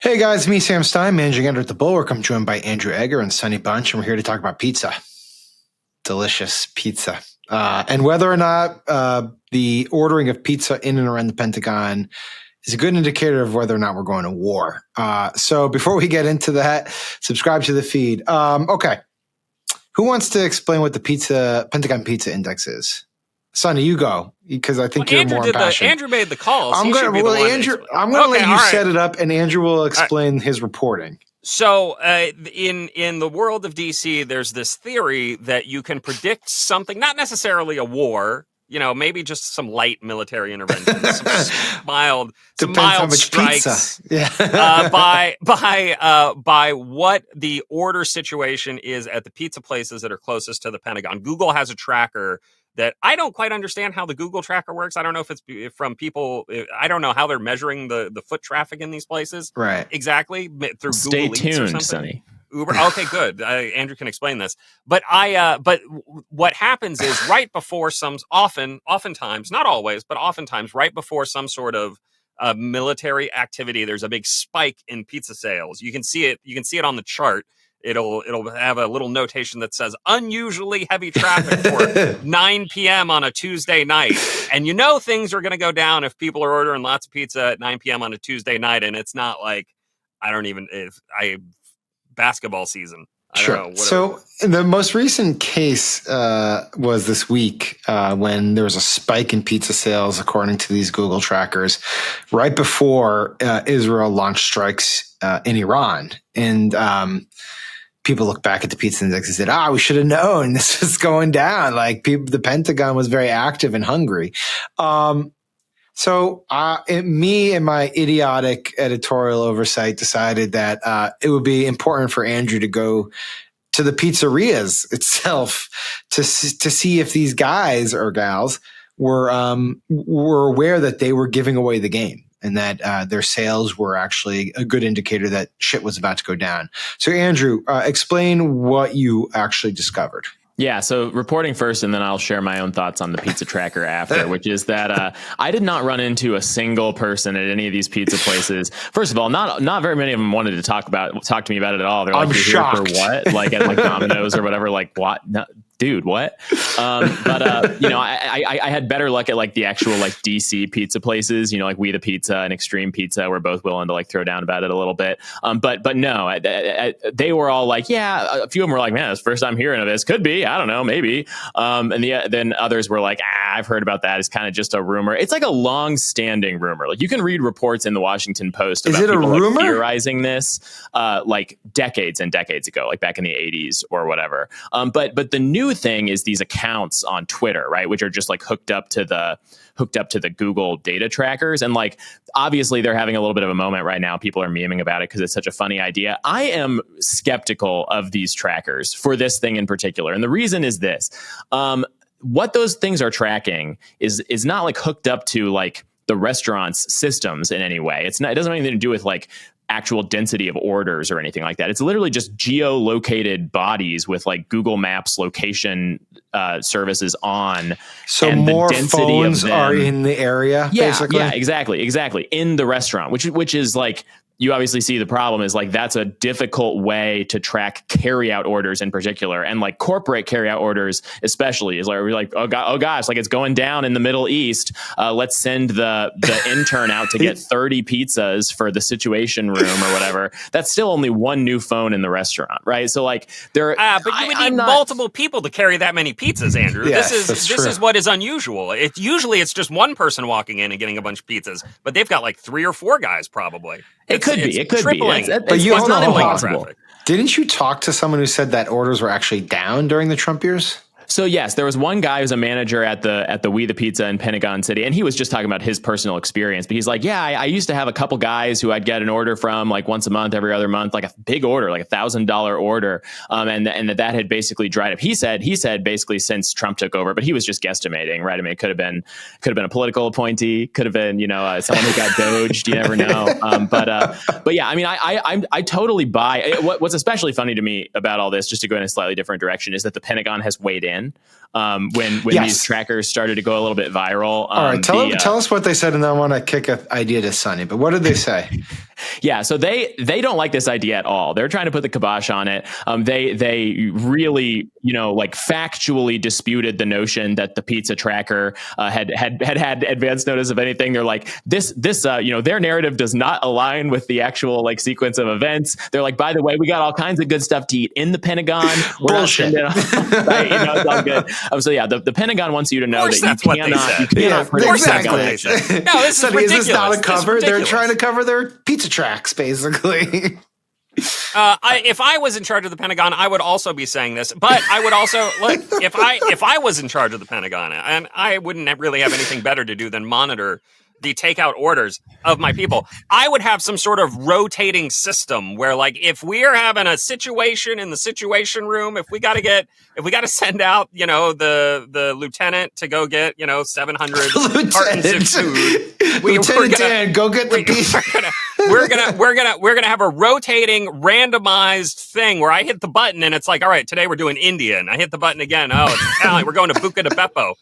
Hey guys, me Sam Stein, managing editor at the Bulwark. I'm joined by Andrew Egger and Sonny Bunch, and we're here to talk about pizza. Delicious pizza. And whether or not the ordering of pizza in and around the Pentagon is a good indicator of whether or not we're going to war. So before we get into that, subscribe to the feed. Okay. Who wants to explain what the Pentagon Pizza Index is? Sonny, you go, because I think you're more impassioned. Andrew made the calls. I'm going to let you set it up, and Andrew will explain his reporting. So in the world of DC, there's this theory that you can predict something, not necessarily a war, maybe just some light military intervention, some mild strikes, by what the order situation is at the pizza places that are closest to the Pentagon. Google has a tracker that I don't quite understand how the Google tracker works. I don't know if it's from people. I don't know how they're measuring the foot traffic in these places. Right. Exactly. Through Stay Google Eats tuned, or something. Sonny. Uber. Okay, good. Andrew can explain this. But but what happens is right before oftentimes, not always, but oftentimes right before some sort of military activity, there's a big spike in pizza sales. You can see it. You can see it on the chart. It'll have a little notation that says unusually heavy traffic for 9 p.m. on a Tuesday night. And things are going to go down if people are ordering lots of pizza at 9 p.m. on a Tuesday night. And it's not like, basketball season. I don't know, so the most recent case was this week when there was a spike in pizza sales, according to these Google trackers, right before Israel launched strikes in Iran. And people look back at the pizza index and said, we should have known this was going down. Like the Pentagon was very active and hungry. So me and my idiotic editorial oversight decided that it would be important for Andrew to go to the pizzerias itself to see if these guys or gals were aware that they were giving away the game, and that their sales were actually a good indicator that shit was about to go down. So Andrew, explain what you actually discovered. Yeah, so reporting first, and then I'll share my own thoughts on the pizza tracker after, which is that I did not run into a single person at any of these pizza places. First of all, not very many of them wanted to talk to me about it at all. They're like, I'm shocked. Here for what? Like at Domino's or whatever. Like what? No, dude, what? I had better luck at the actual DC pizza places. Like We the Pizza and Extreme Pizza were both willing to throw down about it a little bit. But no, they were all like, yeah. A few of them were like, man, it's the first time hearing of this. Could be. I don't know, maybe. Then others were like, I've heard about that. It's kind of just a rumor. It's like a long-standing rumor. You can read reports in the Washington Post about people theorizing this decades and decades ago, back in the 80s or whatever. But the new thing is these accounts on Twitter, right, which are just hooked up to the Google data trackers. And obviously they're having a little bit of a moment right now. People are memeing about it because it's such a funny idea. I am skeptical of these trackers for this thing in particular. And the reason is this. What those things are tracking is not hooked up to the restaurant's systems in any way. It doesn't have anything to do with actual density of orders or anything like that. It's literally just geolocated bodies with Google Maps location services on. So more phones are in the area. Yeah, basically? Yeah, exactly. In the restaurant, which is you obviously see the problem is that's a difficult way to track carryout orders in particular, and corporate carryout orders especially is we're oh gosh, it's going down in the Middle East. Let's send the intern out to get 30 pizzas for the Situation Room or whatever. That's still only one new phone in the restaurant, right? So there. But you would need multiple people to carry that many pizzas, Andrew. Yes, this is what is unusual. It's just one person walking in and getting a bunch of pizzas, but they've got 3 or 4 guys probably. It could be. But it's not impossible. Didn't you talk to someone who said that orders were actually down during the Trump years? So yes, there was one guy who's a manager at the We the Pizza in Pentagon City, and he was just talking about his personal experience. But he's like, yeah, I used to have a couple guys who I'd get an order from once a month, every other month, a big order, $1,000 order, and that had basically dried up. He said basically since Trump took over, but he was just guesstimating, right? I mean, it could have been a political appointee, could have been someone who got doged. You never know. But yeah, I mean, I totally buy. What's especially funny to me about all this, just to go in a slightly different direction, is that the Pentagon has weighed in. When these trackers started to go a little bit viral. All right, tell us what they said, and then I want to kick an idea to Sonny. But what did they say? Yeah, so they don't like this idea at all. They're trying to put the kibosh on it. They really, like factually disputed the notion that the pizza tracker had advance notice of anything. They're like, this their narrative does not align with the actual like sequence of events. They're like, by the way, we got all kinds of good stuff to eat in the Pentagon. We're Bullshit. not right? It's all good. So yeah, the Pentagon wants you to know that you cannot predict exactly. No, this is ridiculous. Is this not a cover? They're trying to cover their pizza tracks, basically. If I was in charge of the Pentagon, I would also be saying this. But I would also look if I was in charge of the Pentagon, and I wouldn't really have anything better to do than monitor the takeout orders of my people, I would have some sort of rotating system where, like, if we're having a situation in the situation room, if we got to send out, the lieutenant to go get, 700 cartons of food. Lieutenant Dan, go get the pizza. We're gonna have a rotating, randomized thing where I hit the button and it's like, all right, today we're doing Indian. I hit the button again. Oh, it's Italian. We're going to Buca di Beppo.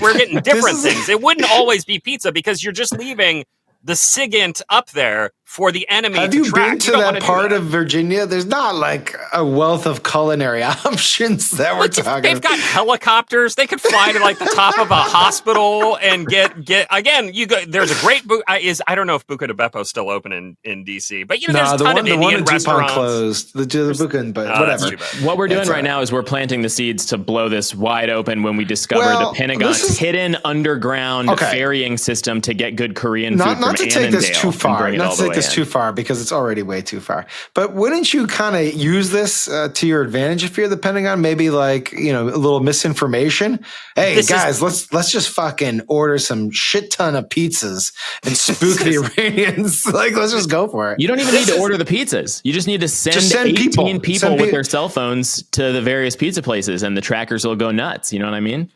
We're getting different things. It wouldn't always be pizza because you're just leaving the SIGINT up there for the enemy Have to you track. been to that part of Virginia? There's not like a wealth of culinary options that we're talking. They've got helicopters. They could fly to like the top of a hospital and get again. You go. There's a great I don't know if Buca di Beppo is still open in DC, but there's a ton of Indian restaurants. Closed. The Buca, but whatever. What we're doing right now is we're planting the seeds to blow this wide open when we discover the Pentagon's hidden underground ferrying system to get good Korean food. Not to take this too far. Not to take this too far because it's already way too far. But wouldn't you kind of use this to your advantage if you're the Pentagon? Maybe like, a little misinformation. Hey, let's just fucking order some shit ton of pizzas and spook the Iranians. Like, let's just go for it. You don't even need to order the pizzas. You just need to send 18 people with their cell phones to the various pizza places and the trackers will go nuts. You know what I mean?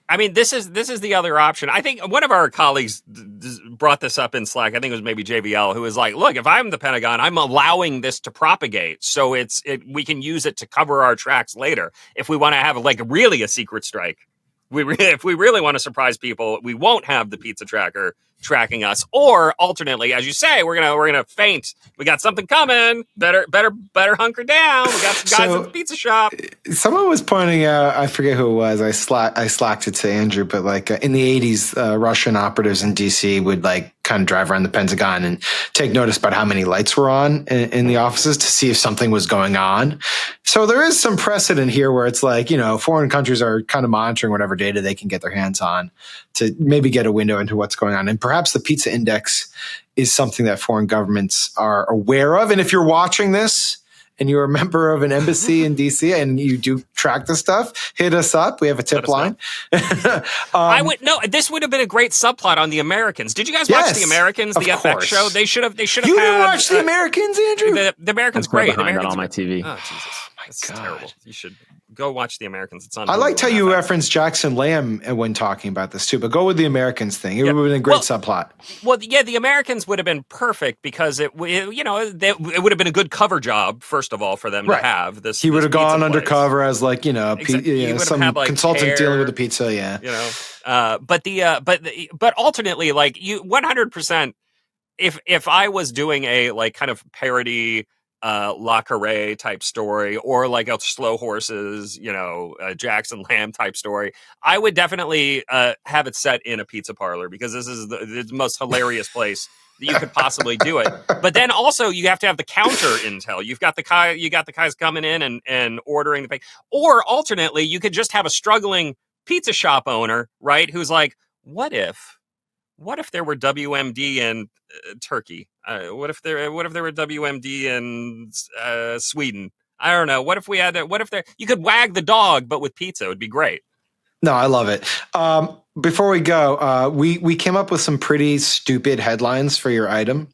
I mean, this is the other option. I think one of our colleagues brought this up in Slack. I think it was maybe JVL, who was like, look, if I'm the Pentagon, I'm allowing this to propagate. So we can use it to cover our tracks later. If we want to have like really a secret strike, if we really want to surprise people, we won't have the pizza tracker tracking us. Or alternately, as you say, we're gonna feint. We got something coming. Better hunker down. We got some guys at the pizza shop. Someone was pointing out, I forget who it was. I slacked it to Andrew, but like in the 80s, Russian operatives in DC would like kind of drive around the Pentagon and take notice about how many lights were on in the offices to see if something was going on. So there is some precedent here where it's like, foreign countries are kind of monitoring whatever data they can get their hands on to maybe get a window into what's going on. And perhaps the pizza index is something that foreign governments are aware of. And if you're watching this and you're a member of an embassy in DC and you do track the stuff, hit us up. We have a tip line. This would have been a great subplot on The Americans. Did you guys watch The Americans, the FX show? They should have You didn't watch The Americans, Andrew? The Americans great. Behind on my TV. Oh, Jesus. That's terrible. You should go watch The Americans. It's on. I liked how you referenced Jackson Lamb when talking about this too, but go with the Americans thing. It would have been a great subplot. Well, yeah, the Americans would have been perfect because it would have been a good cover job first of all for them to have this. He would have gone undercover as like some had, consultant dealing with the pizza. Yeah, but alternately, like 100%. If I was doing a like kind of parody La Carré type story or like a Slow Horses, a Jackson Lamb type story, I would definitely have it set in a pizza parlor because this is the most hilarious place that you could possibly do it. But then also you have to have the counter intel. You got the guys coming in and ordering the thing. Or alternately, you could just have a struggling pizza shop owner, right? Who's like, what if there were WMD in Turkey? What if there were WMD in Sweden? I don't know. What if you could wag the dog, but with pizza? It would be great. No, I love it. Before we go, we came up with some pretty stupid headlines for your item.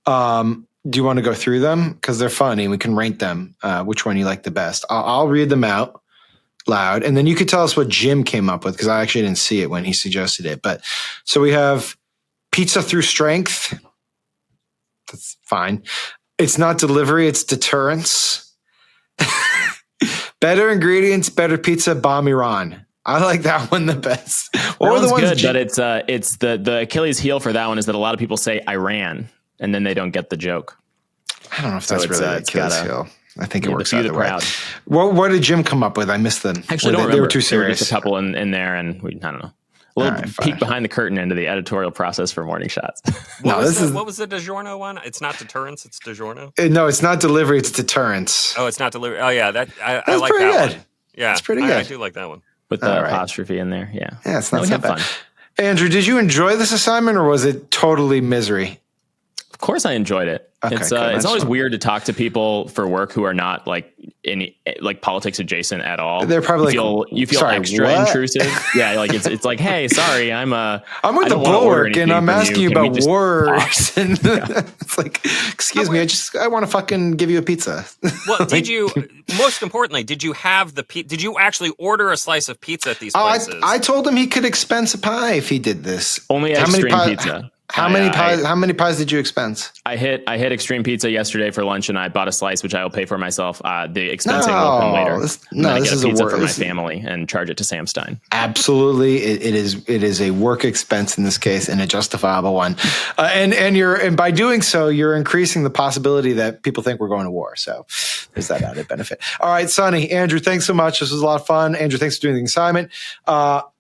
Do you want to go through them? Because they're funny. We can rank them, which one you like the best. I'll read them out loud, and then you could tell us what Jim came up with because I actually didn't see it when he suggested it. But so we have pizza through strength. That's fine. It's not delivery, it's deterrence. Better ingredients, better pizza, bomb Iran. I like that one the best. What were the ones good, but it's the Achilles heel for that one is that a lot of people say Iran. and then they don't get the joke. I don't know if that's really Achilles heel. I think it works the either way. proud. What did Jim come up with? I missed them. Actually, don't remember. They were too serious. Just a couple in there, and I don't know. A little peek behind the curtain into the editorial process for Morning Shots. What was the DiGiorno one? It's not deterrence, it's DiGiorno? No, it's not delivery, it's deterrence. Oh, it's not delivery. Oh, yeah. I like pretty that good. one. Yeah. It's pretty good. I do like that one. With the apostrophe in there. Yeah. Yeah, it's not so bad. Fun. Andrew, did you enjoy this assignment or was it totally misery? Of course I enjoyed it. Okay, it's always weird to talk to people for work who are not like any like politics adjacent at all. They're probably you feel sorry, extra what? intrusive. Yeah, like it's like, hey, sorry, I'm with the Bulwark and I'm asking you about wars. And it's like, excuse me, I want to fucking give you a pizza. Well, most importantly, did you have did you actually order a slice of pizza at these places? I told him he could expense a pie if he did this. Only extreme pizza. How many pies did you expense? I hit Extreme Pizza yesterday for lunch, and I bought a slice, which I will pay for myself. The expensing will come later. This is a pizza for my family and charge it to Sam Stein. Absolutely, it is a work expense in this case, and a justifiable one. And by doing so, you're increasing the possibility that people think we're going to war. So there's that added benefit. All right, Sonny, Andrew, thanks so much. This was a lot of fun. Andrew, thanks for doing the assignment.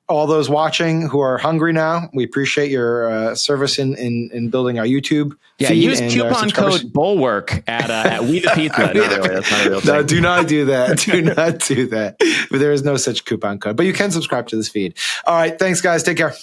All those watching who are hungry now, we appreciate your service in building our YouTube feed. Use coupon code Bulwark at We the Pizza. That's not a real thing. No, do not do that. Do not do that. But there is no such coupon code. But you can subscribe to this feed. All right. Thanks, guys. Take care.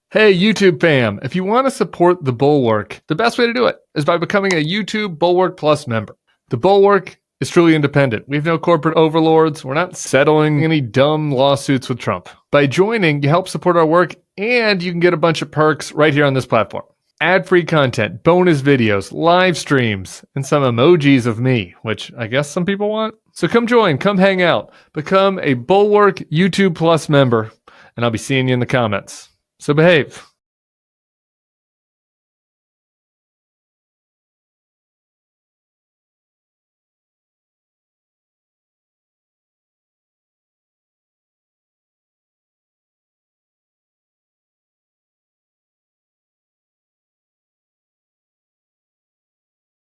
Hey, YouTube fam. If you want to support the Bulwark, the best way to do it is by becoming a YouTube Bulwark Plus member. The Bulwark is truly independent. We have no corporate overlords. We're not settling any dumb lawsuits with Trump. By joining, you help support our work, and you can get a bunch of perks right here on this platform. Ad-free content, bonus videos, live streams, and some emojis of me, which I guess some people want. So come join, come hang out, become a Bulwark YouTube Plus member, and I'll be seeing you in the comments. So behave.